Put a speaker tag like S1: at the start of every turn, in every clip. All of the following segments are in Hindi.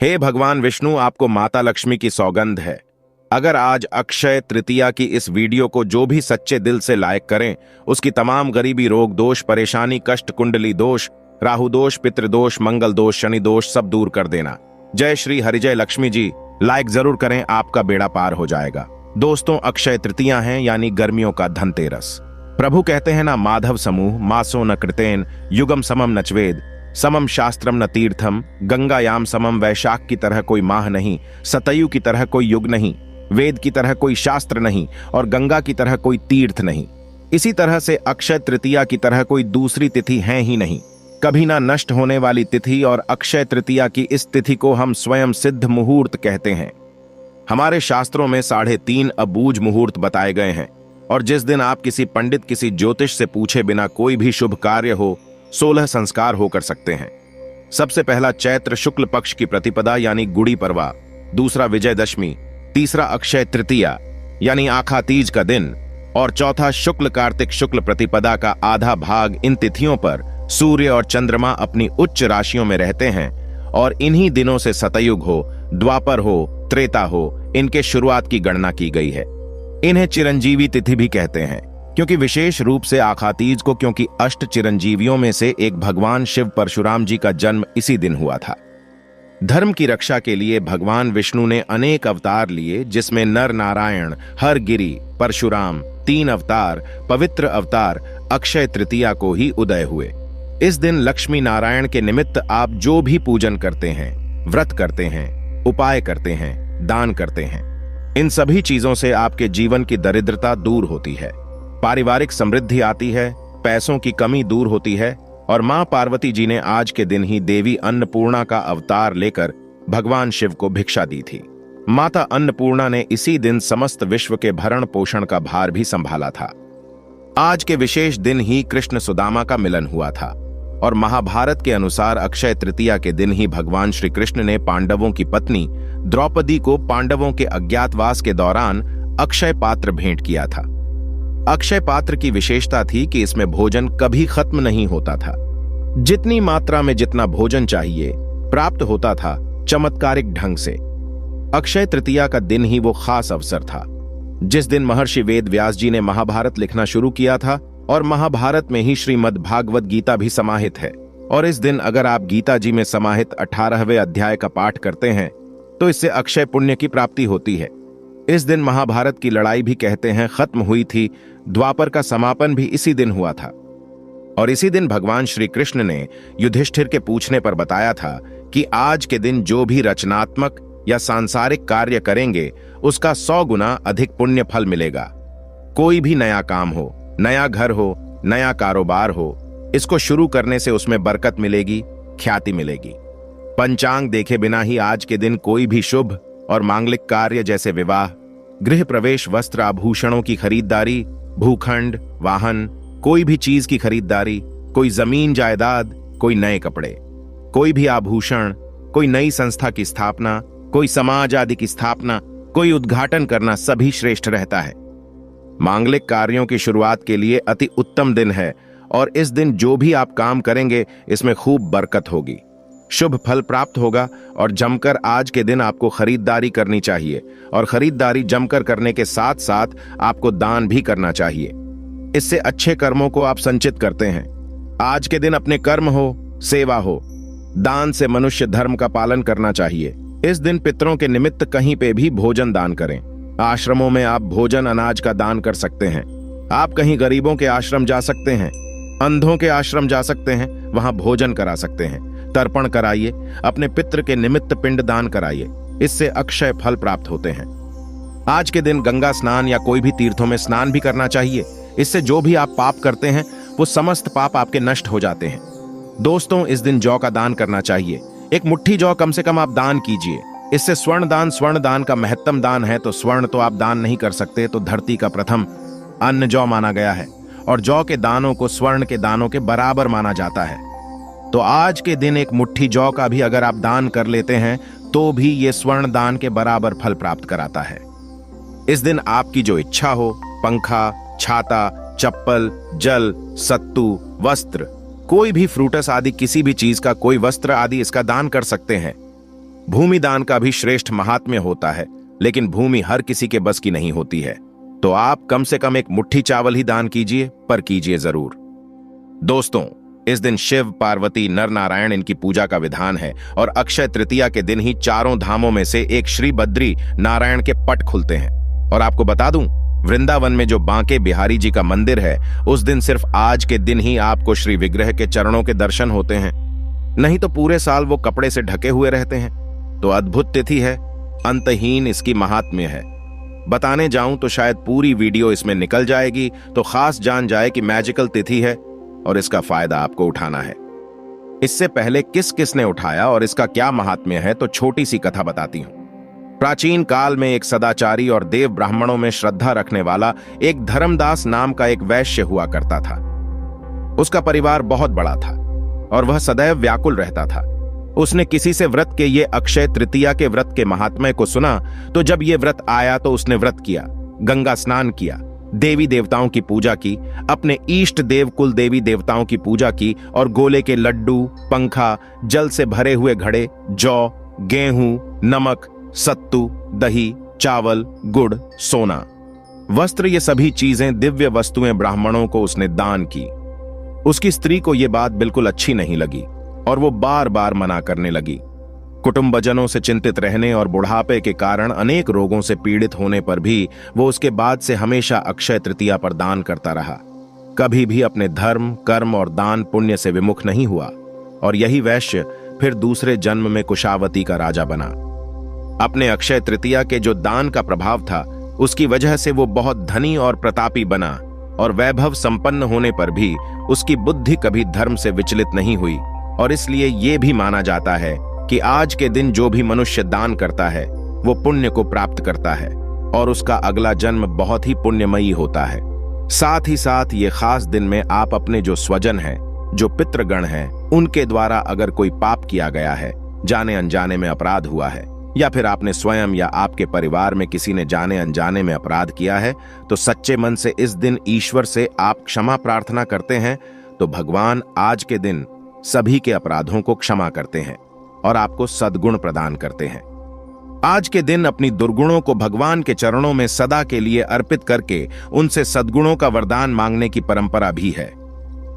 S1: हे भगवान विष्णु, आपको माता लक्ष्मी की सौगंध है। अगर आज अक्षय तृतीया की इस वीडियो को जो भी सच्चे दिल से लाइक करें, उसकी तमाम गरीबी, रोग दोष, परेशानी, कष्ट, कुंडली दोष, राहु दोष, पितृदोष, मंगल दोष, शनि दोष सब दूर कर देना। जय श्री हरिजय लक्ष्मी जी। लाइक जरूर करें, आपका बेड़ा पार हो जाएगा। दोस्तों, अक्षय तृतीया है यानी गर्मियों का धनतेरस। प्रभु कहते हैं ना, माधव समूह मासो न कृतेन युगम समम नचवेद समम शास्त्रम न तीर्थम गंगायाम समम। वैशाख की तरह कोई माह नहीं, सतयु की तरह कोई युग नहीं, वेद की तरह कोई शास्त्र नहीं और गंगा की तरह कोई तीर्थ नहीं। इसी तरह से अक्षय तृतीया की तरह कोई दूसरी तिथि है ही नहीं। कभी ना नष्ट होने वाली तिथि और अक्षय तृतीया की इस तिथि को हम स्वयं सिद्ध मुहूर्त कहते हैं। हमारे शास्त्रों में 3.5 अबूझ मुहूर्त बताए गए हैं और जिस दिन आप किसी पंडित, किसी ज्योतिष से पूछे बिना कोई भी शुभ कार्य हो, 16 संस्कार हो कर सकते हैं। सबसे पहला चैत्र शुक्ल पक्ष की प्रतिपदा यानी गुड़ी पड़वा, दूसरा विजयदशमी, तीसरा अक्षय तृतीया यानी आखा तीज का दिन और चौथा शुक्ल कार्तिक शुक्ल प्रतिपदा का आधा भाग। इन तिथियों पर सूर्य और चंद्रमा अपनी उच्च राशियों में रहते हैं और इन्हीं दिनों से सतयुग हो, द्वापर हो, त्रेता हो, इनके शुरुआत की गणना की गई है। इन्हें चिरंजीवी तिथि भी कहते हैं क्योंकि विशेष रूप से आखातीज को, क्योंकि अष्ट चिरंजीवियों में से एक भगवान शिव परशुराम जी का जन्म इसी दिन हुआ था। धर्म की रक्षा के लिए भगवान विष्णु ने अनेक अवतार लिए, जिसमें नर नारायण, हरगिरी, परशुराम 3 अवतार, पवित्र अवतार अक्षय तृतीया को ही उदय हुए। इस दिन लक्ष्मी नारायण के निमित्त आप जो भी पूजन करते हैं, व्रत करते हैं, उपाय करते हैं, दान करते हैं, इन सभी चीजों से आपके जीवन की दरिद्रता दूर होती है, पारिवारिक समृद्धि आती है, पैसों की कमी दूर होती है। और मां पार्वती जी ने आज के दिन ही देवी अन्नपूर्णा का अवतार लेकर भगवान शिव को भिक्षा दी थी। माता अन्नपूर्णा ने इसी दिन समस्त विश्व के भरण पोषण का भार भी संभाला था। आज के विशेष दिन ही कृष्ण सुदामा का मिलन हुआ था और महाभारत के अनुसार अक्षय तृतीया के दिन ही भगवान श्री कृष्ण ने पांडवों की पत्नी द्रौपदी को पांडवों के अज्ञातवास के दौरान अक्षय पात्र भेंट किया था। अक्षय पात्र की विशेषता थी कि इसमें भोजन कभी खत्म नहीं होता था। जितनी मात्रा में जितना भोजन चाहिए प्राप्त होता था, चमत्कारिक ढंग से। अक्षय तृतीया का दिन ही वो खास अवसर था जिस दिन महर्षि वेद व्यास जी ने महाभारत लिखना शुरू किया था और महाभारत में ही श्रीमद् भागवत गीता भी समाहित है। और इस दिन अगर आप गीता जी में समाहित 18वें अध्याय का पाठ करते हैं तो इससे अक्षय पुण्य की प्राप्ति होती है। इस दिन महाभारत की लड़ाई भी कहते हैं खत्म हुई थी, द्वापर का समापन भी इसी दिन हुआ था। और इसी दिन भगवान श्री कृष्ण ने युधिष्ठिर के पूछने पर बताया था कि आज के दिन जो भी रचनात्मक या सांसारिक कार्य करेंगे उसका 100 गुना अधिक पुण्य फल मिलेगा। कोई भी नया काम हो, नया घर हो, नया कारोबार हो, इसको शुरू करने से उसमें बरकत मिलेगी, ख्याति मिलेगी। पंचांग देखे बिना ही आज के दिन कोई भी शुभ और मांगलिक कार्य जैसे विवाह, गृह प्रवेश, वस्त्र आभूषणों की खरीदारी, भूखंड, वाहन, कोई भी चीज की खरीदारी, कोई जमीन जायदाद, कोई नए कपड़े, कोई भी आभूषण, कोई नई संस्था की स्थापना, कोई समाज आदि की स्थापना, कोई उद्घाटन करना सभी श्रेष्ठ रहता है। मांगलिक कार्यों की शुरुआत के लिए अति उत्तम दिन है और इस दिन जो भी आप काम करेंगे इसमें खूब बरकत होगी, शुभ फल प्राप्त होगा। और जमकर आज के दिन आपको खरीदारी करनी चाहिए और खरीदारी जमकर करने के साथ साथ आपको दान भी करना चाहिए। इससे अच्छे कर्मों को आप संचित करते हैं। आज के दिन अपने कर्म हो, सेवा हो, दान से मनुष्य धर्म का पालन करना चाहिए। इस दिन पितरों के निमित्त कहीं पे भी भोजन दान करें। आश्रमों में आप भोजन अनाज का दान कर सकते हैं। आप कहीं गरीबों के आश्रम जा सकते हैं, अंधों के आश्रम जा सकते हैं, वहां भोजन करा सकते हैं, तर्पण कराइए, अपने पितृ के निमित्त पिंड दान कराइए, इससे अक्षय फल प्राप्त होते हैं। आज के दिन गंगा स्नान या कोई भी तीर्थों में स्नान भी करना चाहिए। इससे जो भी आप पाप करते हैं वो समस्त पाप आपके नष्ट हो जाते हैं। दोस्तों, इस दिन जौ का दान करना चाहिए। एक मुट्ठी जौ कम से कम आप दान कीजिए। इससे स्वर्ण दान का महत्तम दान है। तो स्वर्ण तो आप दान नहीं कर सकते, तो धरती का प्रथम अन्न जौ माना गया है और जौ के दानों को स्वर्ण के दानों के बराबर माना जाता है। तो आज के दिन एक मुट्ठी जौ का भी अगर आप दान कर लेते हैं तो भी ये स्वर्ण दान के बराबर फल प्राप्त कराता है। इस दिन आपकी जो इच्छा हो, पंखा, छाता, चप्पल, जल, सत्तू, वस्त्र, कोई भी फ्रूटस आदि किसी भी चीज का, कोई वस्त्र आदि इसका दान कर सकते हैं। भूमि दान का भी श्रेष्ठ महात्म्य होता है, लेकिन भूमि हर किसी के बस की नहीं होती है। तो आप कम से कम एक मुट्ठी चावल ही दान कीजिए, पर कीजिए जरूर। दोस्तों, इस दिन शिव, पार्वती, नर नारायण इनकी पूजा का विधान है और अक्षय तृतीया के दिन ही चारों धामों में से एक श्री बद्री नारायण के पट खुलते हैं। और आपको बता दूं, वृंदावन में जो बांके बिहारी जी का मंदिर है, उस दिन सिर्फ आज के दिन ही आपको श्री विग्रह के चरणों के दर्शन होते हैं, नहीं तो पूरे साल वो कपड़े से ढके हुए रहते हैं। तो अद्भुत तिथि है, अंतहीन इसकी महात्म्य है। बताने जाऊं तो शायद पूरी वीडियो इसमें निकल जाएगी, तो खास जान जाए कि मैजिकल तिथि है और इसका फायदा आपको उठाना है। इससे पहले किस किसने उठाया और इसका क्या महात्म्य है, तो छोटी सी कथा बताती हूं। प्राचीन काल में एक सदाचारी और देव ब्राह्मणों में श्रद्धा रखने वाला एक धर्मदास नाम का एक वैश्य हुआ करता था। उसका परिवार बहुत बड़ा था और वह सदैव व्याकुल रहता था। उसने किसी से व्रत के ये अक्षय तृतीया के व्रत के महात्म्य को सुना, तो जब ये व्रत आया तो उसने व्रत किया, गंगा स्नान किया, देवी देवताओं की पूजा की, अपने इष्ट देव कुल देवी देवताओं की पूजा की और गोले के लड्डू, पंखा, जल से भरे हुए घड़े, जौ, गेहूं, नमक, सत्तू, दही, चावल, गुड़, सोना, वस्त्र, ये सभी चीजें, दिव्य वस्तुएं ब्राह्मणों को उसने दान की। उसकी स्त्री को यह बात बिल्कुल अच्छी नहीं लगी और वो बार बार मना करने लगी। कुटुंबजनों से चिंतित रहने और बुढ़ापे के कारण अनेक रोगों से पीड़ित होने पर भी वो उसके बाद से हमेशा अक्षय तृतीया पर दान करता रहा। कभी भी अपने धर्म, कर्म और दान पुण्य से विमुख नहीं हुआ और यही वैश्य फिर दूसरे जन्म में कुशावती का राजा बना। अपने अक्षय तृतीया के जो दान का प्रभाव था, उसकी वजह से वो बहुत धनी और प्रतापी बना और वैभव संपन्न होने पर भी उसकी बुद्धि कभी धर्म से विचलित नहीं हुई। और इसलिए ये भी माना जाता है कि आज के दिन जो भी मनुष्य दान करता है वो पुण्य को प्राप्त करता है और उसका अगला जन्म बहुत ही पुण्यमयी होता है। साथ ही साथ ये खास दिन में आप अपने जो स्वजन हैं, जो पितृगण हैं, उनके द्वारा अगर कोई पाप किया गया है, जाने अनजाने में अपराध हुआ है, या फिर आपने स्वयं या आपके परिवार में किसी ने जाने अनजाने में अपराध किया है, तो सच्चे मन से इस दिन ईश्वर से आप क्षमा प्रार्थना करते हैं, तो भगवान आज के दिन सभी के अपराधों को क्षमा करते हैं और आपको सद्गुण प्रदान करते हैं। आज के दिन अपनी दुर्गुणों को भगवान के चरणों में सदा के लिए अर्पित करके उनसे सद्गुणों का वरदान मांगने की परंपरा भी है।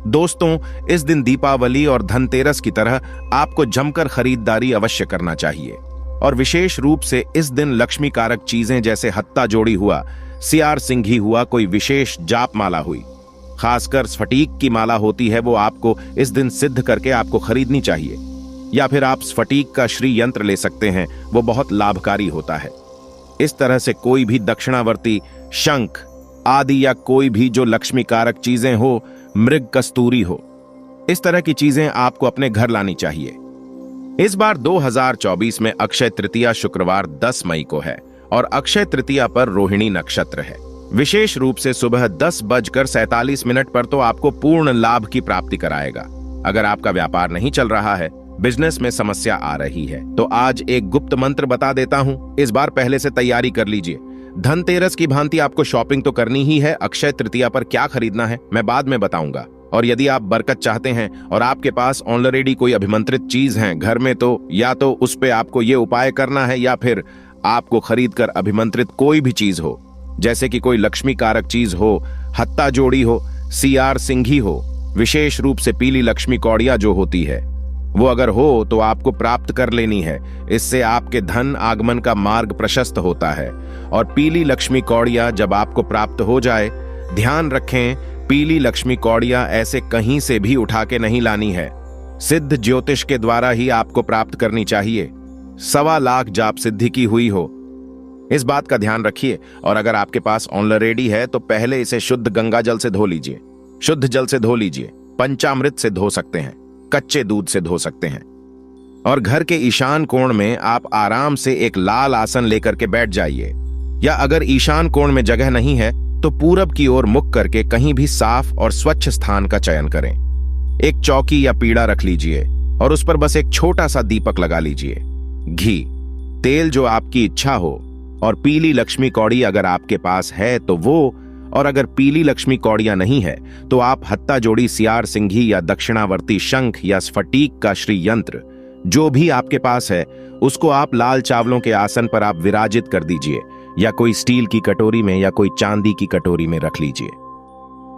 S1: दोस्तों, इस दिन दीपावली और धनतेरस की तरह आपको जमकर खरीदारी अवश्य करना चाहिए और विशेष रूप से इस दिन लक्ष्मी कारक चीजें जैसे हत्ता जोड़ी हुआ, सियार सिंघी हुआ, कोई विशेष जाप माला हुई, खासकर स्फटिक की माला होती है, वो आपको इस दिन सिद्ध करके आपको खरीदनी चाहिए। या फिर आप स्फटिक का श्री यंत्र ले सकते हैं, वो बहुत लाभकारी होता है। इस तरह से कोई भी दक्षिणावर्ती, शंख आदि या कोई भी जो लक्ष्मी कारक चीजें हो, मृग कस्तूरी हो, इस तरह की चीजें आपको अपने घर लानी चाहिए। इस बार 2024 में अक्षय तृतीया शुक्रवार 10 मई को है और अक्षय तृतीया पर रोहिणी नक्षत्र है। विशेष रूप से सुबह 10:47 पर तो आपको पूर्ण लाभ की प्राप्ति कराएगा। अगर आपका व्यापार नहीं चल रहा है, बिजनेस में समस्या आ रही है, तो आज एक गुप्त मंत्र बता देता हूं, इस बार पहले से तैयारी कर लीजिए। धनतेरस की भांति आपको शॉपिंग तो करनी ही है, अक्षय तृतीया पर क्या खरीदना है मैं बाद में बताऊंगा। और यदि आप बरकत चाहते हैं और आपके पास ऑलरेडी कोई अभिमंत्रित चीज है घर में, तो या तो उस पे आपको ये उपाय करना है या फिर आपको खरीद कर अभिमंत्रित कोई भी चीज हो, जैसे कि कोई लक्ष्मी कारक चीज हो, हत्ता जोड़ी हो, सियार सिंघी हो, विशेष रूप से पीली लक्ष्मी कौड़िया जो होती है, वो अगर हो तो आपको प्राप्त कर लेनी है। इससे आपके धन आगमन का मार्ग प्रशस्त होता है। और पीली लक्ष्मी कौड़िया जब आपको प्राप्त हो जाए, ध्यान रखें, पीली लक्ष्मी कौड़िया ऐसे कहीं से भी उठा के नहीं लानी है, सिद्ध ज्योतिष के द्वारा ही आपको प्राप्त करनी चाहिए। 1.25 लाख जाप सिद्धि की हुई हो, इस बात का ध्यान रखिए। और अगर आपके पास ऑलरेडी है तो पहले इसे शुद्ध गंगा जल से धो लीजिए, शुद्ध जल से धो लीजिए, पंचामृत से धो सकते हैं, कच्चे दूध से धो सकते हैं। और घर के ईशान कोण में आप आराम से एक लाल आसन लेकर के बैठ जाइए, या अगर ईशान कोण में जगह नहीं है तो पूरब की ओर मुख करके कहीं भी साफ और स्वच्छ स्थान का चयन करें। एक चौकी या पीढ़ा रख लीजिए और उस पर बस एक छोटा सा दीपक लगा लीजिए। घी, तेल जो आपकी इच्छा हो, और पीली लक्ष्मी कौड़ी अगर आपके पास है तो वो, और अगर पीली लक्ष्मी कौड़िया नहीं है तो आप हत्ता जोड़ी, सियार सिंघी या दक्षिणावर्ती शंख या स्फटिक का श्री यंत्र जो भी आपके पास है उसको आप लाल चावलों के आसन पर आप विराजित कर दीजिए, या कोई स्टील की कटोरी में या कोई चांदी की कटोरी में रख लीजिए।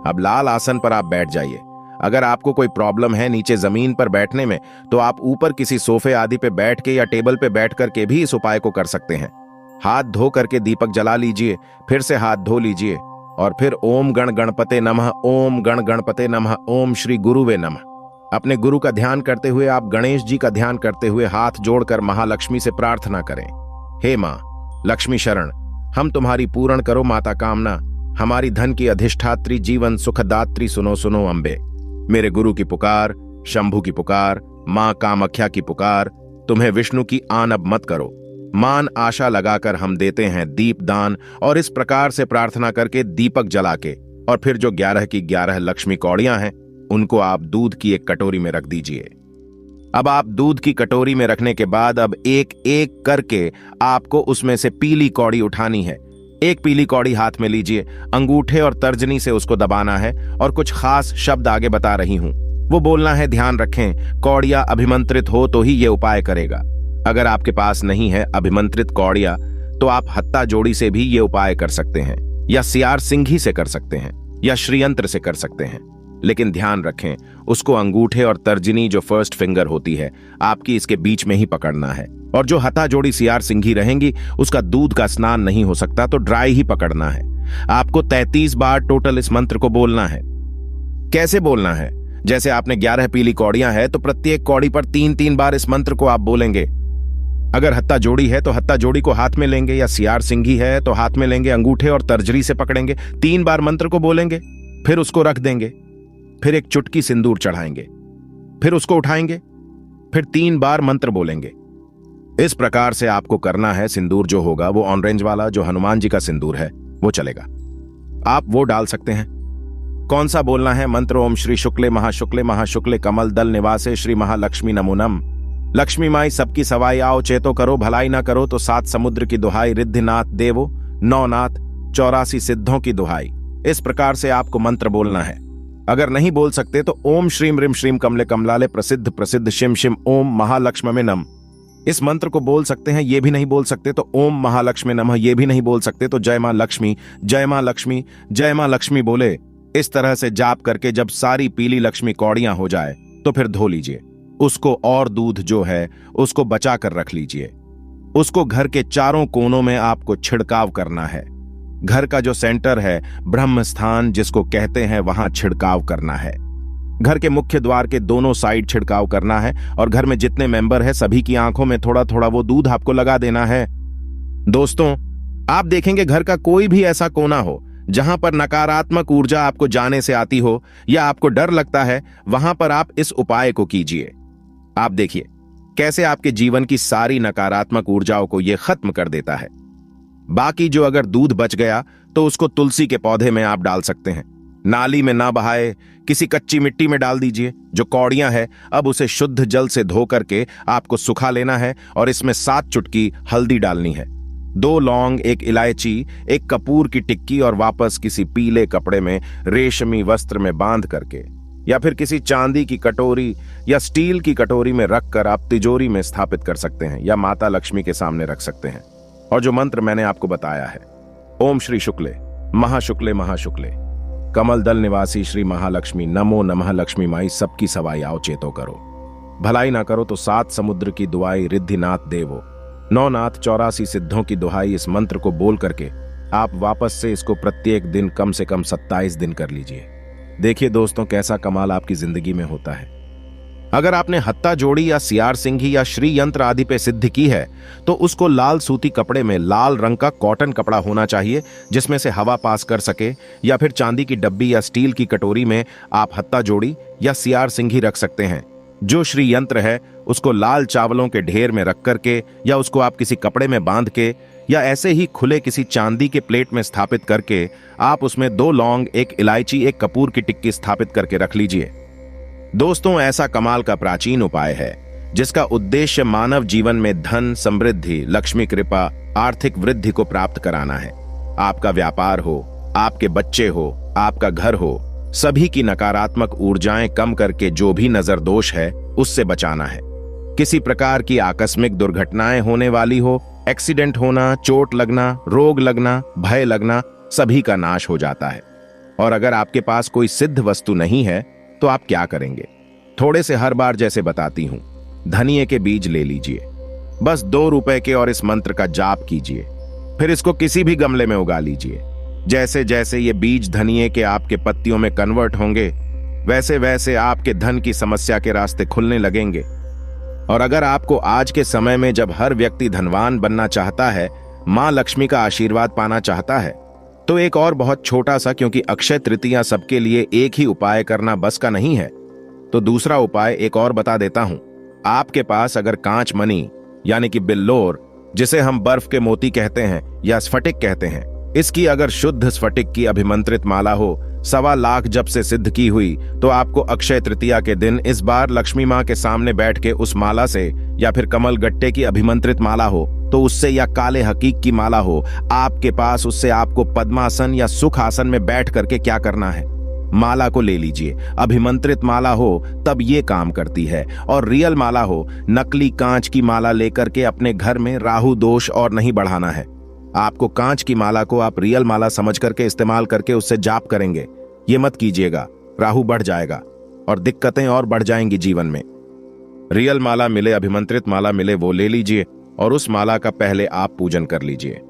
S1: अब लाल आसन पर आप बैठ जाइए। अगर आपको कोई प्रॉब्लम है नीचे जमीन पर बैठने में, तो आप ऊपर किसी सोफे आदि पे बैठ के या टेबल पे बैठ करके भी इस उपाय को कर सकते हैं। हाथ धो करके दीपक जला लीजिए, फिर से हाथ धो लीजिए और फिर ओम गण गणपते नमः, ओम गण गणपते नमः, ओम श्री गुरुवे नमः। अपने गुरु का ध्यान करते हुए आप गणेश जी का ध्यान करते हुए हाथ जोड़कर महालक्ष्मी से प्रार्थना करें, हे मां लक्ष्मी शरण, हम तुम्हारी पूर्ण करो माता कामना, हमारी धन की अधिष्ठात्री, जीवन सुखदात्री, सुनो सुनो अम्बे। मेरे गुरु की पुकार, शंभु की पुकार, मां कामाख्या की पुकार, तुम्हें विष्णु की आन अब मत करो। मान आशा लगाकर हम देते हैं दीप दान, और इस प्रकार से प्रार्थना करके दीपक जला के और फिर जो 11 की 11 लक्ष्मी कौड़ियां हैं उनको आप दूध की एक कटोरी में रख दीजिए। अब आप दूध की कटोरी में रखने के बाद अब एक एक करके आपको उसमें से पीली कौड़ी उठानी है। एक पीली कौड़ी हाथ में लीजिए, अंगूठे और तर्जनी से उसको दबाना है और कुछ खास शब्द आगे बता रही हूं वो बोलना है। ध्यान रखें, कौड़िया अभिमंत्रित हो तो ही ये उपाय करेगा। अगर आपके पास नहीं है अभिमंत्रित कौड़िया तो आप हत्ता जोड़ी से भी ये उपाय कर सकते हैं, या सियार सिंघी से कर सकते हैं, या श्रीयंत्र से कर सकते हैं। लेकिन ध्यान रखें, उसको अंगूठे और तर्जनी जो फर्स्ट फिंगर होती है आपकी इसके बीच में ही पकड़ना है, और जो हथा जोड़ी सियार सिंघी रहेंगी उसका दूध का स्नान नहीं हो सकता, तो ड्राई ही पकड़ना है। आपको 33 बार टोटल इस मंत्र को बोलना है। कैसे बोलना है? जैसे आपने 11 पीली कौड़ियां है तो प्रत्येक कौड़ी पर 3-3 बार इस मंत्र को आप बोलेंगे। अगर हत्ता जोड़ी है तो हत्ता जोड़ी को हाथ में लेंगे, या सियार सिंघी है तो हाथ में लेंगे, अंगूठे और तर्जनी से पकड़ेंगे, 3 बार मंत्र को बोलेंगे, फिर उसको रख देंगे, फिर एक चुटकी सिंदूर चढ़ाएंगे, फिर उसको उठाएंगे, फिर 3 बार मंत्र बोलेंगे। इस प्रकार से आपको करना है। सिंदूर जो होगा वो ऑरेंज वाला, जो हनुमान जी का सिंदूर है वो चलेगा, आप वो डाल सकते हैं। कौन सा बोलना है मंत्र? ओम श्री शुक्ले महाशुक्ले कमल दल निवासे श्री महालक्ष्मी नमो नम। लक्ष्मी माई सबकी सवाई आओ, चेतो करो, भलाई ना करो तो 7 समुद्र की दुहाई, रिद्धिनाथ देवो, 9 नाथ 84 सिद्धों की दुहाई। इस प्रकार से आपको मंत्र बोलना है। अगर नहीं बोल सकते तो ओम श्रीम रिम श्रीम कमले कमलाले प्रसिद्ध प्रसिद्ध शिम शिम ओम महालक्ष्मी नम, इस मंत्र को बोल सकते हैं। ये भी नहीं बोल सकते तो ओम महालक्ष्मी नमः, ये भी नहीं बोल सकते तो जय मां लक्ष्मी, जय मां लक्ष्मी, जय मां लक्ष्मी बोले। इस तरह से जाप करके जब सारी पीली लक्ष्मी कौड़ियां हो जाए तो फिर धो लीजिए उसको, और दूध जो है उसको बचा कर रख लीजिए। उसको घर के चारों कोनों में आपको छिड़काव करना है। घर का जो सेंटर है, ब्रह्म स्थान जिसको कहते हैं, वहां छिड़काव करना है। घर के मुख्य द्वार के दोनों साइड छिड़काव करना है, और घर में जितने मेंबर है सभी की आंखों में थोड़ा थोड़ा वो दूध आपको लगा देना है। दोस्तों, आप देखेंगे घर का कोई भी ऐसा कोना हो जहां पर नकारात्मक ऊर्जा आपको जाने से आती हो या आपको डर लगता है, वहां पर आप इस उपाय को कीजिए। आप देखिए कैसे आपके जीवन की सारी नकारात्मक ऊर्जाओं को यह खत्म कर देता है। बाकी जो अगर दूध बच गया तो उसको तुलसी के पौधे में आप डाल सकते हैं। नाली में ना बहाए किसी कच्ची मिट्टी में डाल दीजिए। जो कौड़ियां है अब उसे शुद्ध जल से धो करके आपको सुखा लेना है, और इसमें 7 चुटकी हल्दी डालनी है, 2 लौंग, 1 इलायची, 1 कपूर की टिक्की, और वापस किसी पीले कपड़े में रेशमी वस्त्र में बांध करके या फिर किसी चांदी की कटोरी या स्टील की कटोरी में रखकर आप तिजोरी में स्थापित कर सकते हैं, या माता लक्ष्मी के सामने रख सकते हैं। और जो मंत्र मैंने आपको बताया है, ओम श्री शुक्ले महाशुक्ले कमल दल निवासी श्री महालक्ष्मी नमो नमः, लक्ष्मी माई सबकी सवाई आओ, चेतो करो, भलाई ना करो तो 7 समुद्र की दुआई, रिद्धिनाथ देवो, 9 नाथ 84 सिद्धों की दुहाई। इस मंत्र को बोल करके आप वापस से इसको प्रत्येक दिन कम से कम 27 दिन कर लीजिए। देखिए दोस्तों, कैसा कमाल आपकी जिंदगी में होता है। अगर आपने हत्ता जोड़ी या सियार सिंघी या श्री यंत्र आदि पे सिद्ध की है तो उसको लाल सूती कपड़े में, लाल रंग का कॉटन कपड़ा होना चाहिए जिसमें से हवा पास कर सके, या फिर चांदी की डब्बी या स्टील की कटोरी में आप हत्ता जोड़ी या सियार सिंघी रख सकते हैं। जो श्री यंत्र है उसको लाल चावलों के ढेर में रख करके, या उसको आप किसी कपड़े में बांध के, या ऐसे ही खुले किसी चांदी के प्लेट में स्थापित करके आप उसमें 2 लौंग, 1 इलायची, 1 कपूर की टिक्की स्थापित करके रख लीजिए। दोस्तों, ऐसा कमाल का प्राचीन उपाय है जिसका उद्देश्य मानव जीवन में धन, समृद्धि, लक्ष्मी कृपा, आर्थिक वृद्धि को प्राप्त कराना है। आपका व्यापार हो, आपके बच्चे हो, आपका घर हो, सभी की नकारात्मक ऊर्जाएं कम करके जो भी नजर दोष है उससे बचाना है। किसी प्रकार की आकस्मिक दुर्घटनाएं होने वाली हो, एक्सीडेंट होना, चोट लगना, रोग लगना, भय लगना, सभी का नाश हो जाता है। और अगर आपके पास कोई सिद्ध वस्तु नहीं है तो आप क्या करेंगे? थोड़े से हर बार जैसे बताती हूं, धनिये के बीज ले लीजिए, बस 2 रुपए के, और इस मंत्र का जाप कीजिए। फिर इसको किसी भी गमले में उगा लीजिए। जैसे जैसे ये बीज धनिये के आपके पत्तियों में कन्वर्ट होंगे, वैसे वैसे आपके धन की समस्या के रास्ते खुलने लगेंगे। और अगर आपको आज के समय में, जब हर व्यक्ति धनवान बनना चाहता है, मां लक्ष्मी का आशीर्वाद पाना चाहता है, तो एक और बहुत छोटा सा, क्योंकि अक्षय तृतीया सबके लिए एक ही उपाय करना बस का नहीं है, तो दूसरा उपाय एक और बता देता हूं। आपके पास अगर कांच मनी यानी कि बिल्लोर, जिसे हम बर्फ के मोती कहते हैं या स्फटिक कहते हैं, इसकी अगर शुद्ध स्फटिक की अभिमंत्रित माला हो, 1.25 लाख जप से सिद्ध की हुई, तो आपको अक्षय तृतीया के दिन इस बार लक्ष्मी मां के सामने बैठ के उस माला से, या फिर कमल गट्टे की अभिमंत्रित माला हो तो उससे, या काले हकीक की माला हो आपके पास, उससे आपको पद्मासन या सुख आसन में बैठ करके क्या करना है? माला को ले लीजिए। अभिमंत्रित माला हो तब ये काम करती है, और रियल माला हो, नकली कांच की माला लेकर के अपने घर में राहु दोष और नहीं बढ़ाना है। आपको कांच की माला को आप रियल माला समझ करके इस्तेमाल करके उससे जाप करेंगे। ये मत कीजिएगा, राहु बढ़ जाएगा और दिक्कतें और बढ़ जाएंगी जीवन में। रियल माला मिले, अभिमंत्रित माला मिले, वो ले लीजिए और उस माला का पहले आप पूजन कर लीजिए।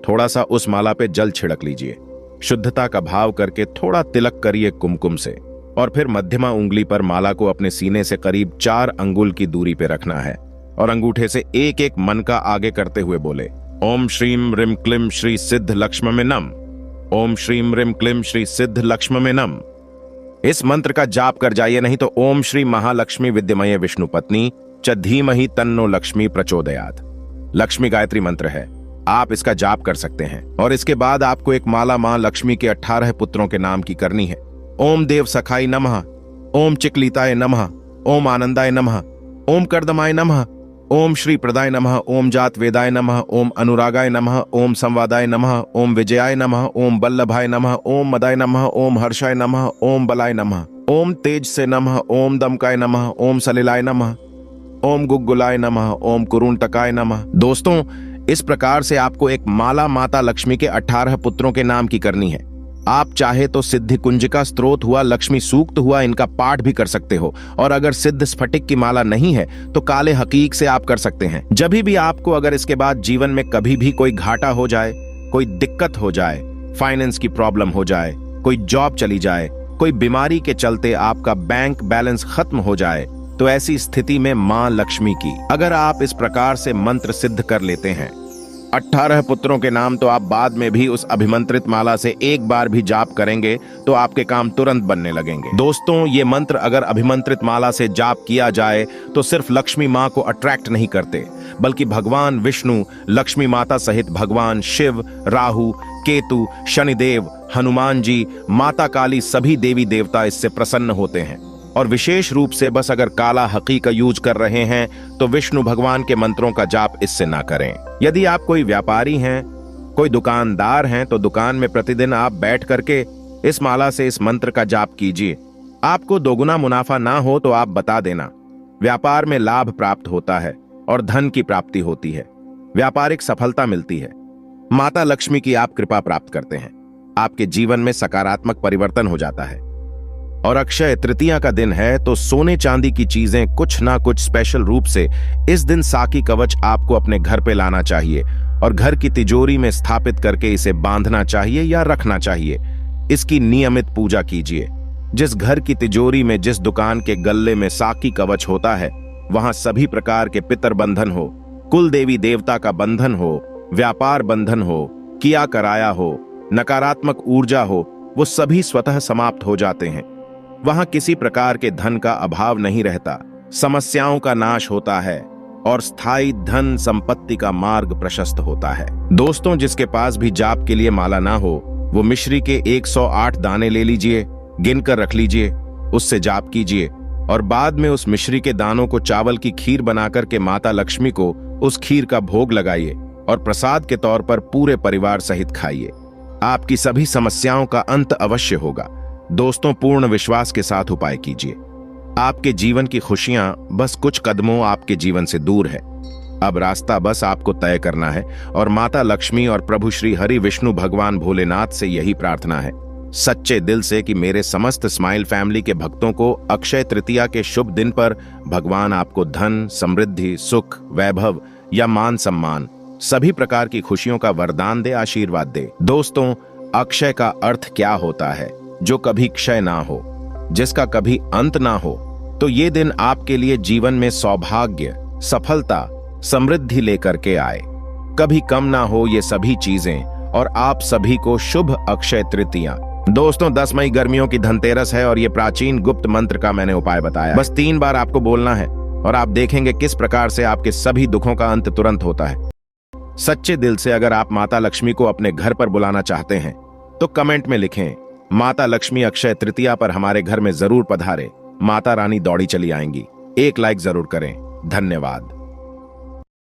S1: थोड़ा सा उस माला पे जल छिड़क लीजिए, शुद्धता का भाव करके थोड़ा तिलक करिए कुमकुम से, और फिर मध्यमा उंगली पर माला को अपने सीने से करीब 4 अंगुल की दूरी पे रखना है, और अंगूठे से एक एक मन का आगे करते हुए बोले, ओम श्रीम रिम क्लिम श्री सिद्ध लक्ष्म में नम, ओम श्रीम रिम क्लिम श्री सिद्ध लक्ष्म में नम। इस मंत्र का जाप कर जाइए, नहीं तो ओम श्री महालक्ष्मी विद्यमय विष्णु पत्नी च धीमहि तन्नो लक्ष्मी प्रचोदयात् लक्ष्मी गायत्री मंत्र है। आप इसका जाप कर सकते हैं। और इसके बाद आपको एक माला मां लक्ष्मी के 18 पुत्रों के नाम की करनी है। ओम देव सखाई नमः, ओम चिकलिताय नमः, ओम आनंदाय नमः, ओम कर्दमाय नमः, ओम श्री प्रदाय नमः, ओम जात वेदाय नमः, ओम अनुरागाय नमः, ओम संवादाय नमः, ओम विजयाय नमः, ओम बल्लभाय नमः, ओम मदाय नमः, ओम हर्षाय नमः, ओम बलाय नमः, ओम तेज से नमः, ओम दमकाय नमः, ओम सलिलाय नमः, ओम गुग्गुलाय नमः, ओम कुरुंटकाय नमः। दोस्तों, इस प्रकार से आपको एक माला माता लक्ष्मी के 18 पुत्रों के नाम की करनी है। आप चाहे तो सिद्धि कुंजिका स्त्रोत हुआ, लक्ष्मी सूक्त हुआ, इनका पाठ भी कर सकते हो। और अगर सिद्ध स्फटिक की माला नहीं है तो काले हकीक से आप कर सकते हैं। जब भी आपको अगर इसके बाद जीवन में कभी भी कोई घाटा हो जाए, कोई दिक्कत हो जाए, फाइनेंस की प्रॉब्लम हो जाए, कोई जॉब चली जाए, कोई बीमारी के चलते आपका बैंक बैलेंस खत्म हो जाए, तो ऐसी स्थिति में मां लक्ष्मी की अगर आप इस प्रकार से मंत्र सिद्ध कर लेते हैं, 18 पुत्रों के नाम, तो आप बाद में भी उस अभिमंत्रित माला से एक बार भी जाप करेंगे तो आपके काम तुरंत बनने लगेंगे। दोस्तों, ये मंत्र अगर अभिमंत्रित माला से जाप किया जाए तो सिर्फ लक्ष्मी मां को अट्रैक्ट नहीं करते, बल्कि भगवान विष्णु, लक्ष्मी माता सहित भगवान शिव, राहु, केतु, शनिदेव, हनुमान जी, माता काली, सभी देवी देवता इससे प्रसन्न होते हैं। और विशेष रूप से बस अगर काला हकी का यूज कर रहे हैं तो विष्णु भगवान के मंत्रों का जाप इससे ना करें। यदि आप कोई व्यापारी हैं, कोई दुकानदार हैं, तो दुकान में प्रतिदिन आप बैठ करके इस माला से इस मंत्र का जाप कीजिए। आपको दोगुना मुनाफा ना हो तो आप बता देना। व्यापार में लाभ प्राप्त होता है और धन की प्राप्ति होती है, व्यापारिक सफलता मिलती है, माता लक्ष्मी की आप कृपा प्राप्त करते हैं, आपके जीवन में सकारात्मक परिवर्तन हो जाता है। और अक्षय तृतीया का दिन है तो सोने चांदी की चीजें कुछ ना कुछ स्पेशल रूप से इस दिन साकी कवच आपको अपने घर पे लाना चाहिए और घर की तिजोरी में स्थापित करके इसे बांधना चाहिए या रखना चाहिए। इसकी नियमित पूजा कीजिए। जिस घर की तिजोरी में, जिस दुकान के गल्ले में साकी कवच होता है, वहां सभी प्रकार के पितर बंधन हो, कुल देवी देवता का बंधन हो, व्यापार बंधन हो, किया कराया हो, नकारात्मक ऊर्जा हो, वो सभी स्वतः समाप्त हो जाते हैं। वहां किसी प्रकार के धन का अभाव नहीं रहता, समस्याओं का नाश होता है और स्थायी धन संपत्ति का मार्ग प्रशस्त होता है। दोस्तों, जिसके पास भी जाप के लिए माला ना हो, वो मिश्री के 108 दाने ले लीजिए, गिनकर रख लीजिए, उससे जाप कीजिए और बाद में उस मिश्री के दानों को चावल की खीर बनाकर के माता लक्ष्मी को उस खीर का भोग लगाइए और प्रसाद के तौर पर पूरे परिवार सहित खाइए। आपकी सभी समस्याओं का अंत अवश्य होगा। दोस्तों, पूर्ण विश्वास के साथ उपाय कीजिए। आपके जीवन की खुशियां बस कुछ कदमों आपके जीवन से दूर है। अब रास्ता बस आपको तय करना है और माता लक्ष्मी और प्रभु श्री हरि विष्णु भगवान भोलेनाथ से यही प्रार्थना है सच्चे दिल से कि मेरे समस्त स्माइल फैमिली के भक्तों को अक्षय तृतीया के शुभ दिन पर भगवान आपको धन, समृद्धि, सुख, वैभव या मान सम्मान सभी प्रकार की खुशियों का वरदान दे, आशीर्वाद दे। दोस्तों, अक्षय का अर्थ क्या होता है? जो कभी क्षय ना हो, जिसका कभी अंत ना हो। तो ये दिन आपके लिए जीवन में सौभाग्य, सफलता, समृद्धि लेकर के आए। कभी कम ना हो ये सभी चीजें और आप सभी को शुभ अक्षय तृतीया। दोस्तों, 10 मई गर्मियों की धनतेरस है और ये प्राचीन गुप्त मंत्र का मैंने उपाय बताया। बस 3 बार आपको बोलना है और आप देखेंगे किस प्रकार से आपके सभी दुखों का अंत तुरंत होता है। सच्चे दिल से अगर आप माता लक्ष्मी को अपने घर पर बुलाना चाहते हैं तो कमेंट में लिखें, माता लक्ष्मी अक्षय तृतीया पर हमारे घर में जरूर पधारे। माता रानी दौड़ी चली आएंगी। एक लाइक जरूर करें। धन्यवाद।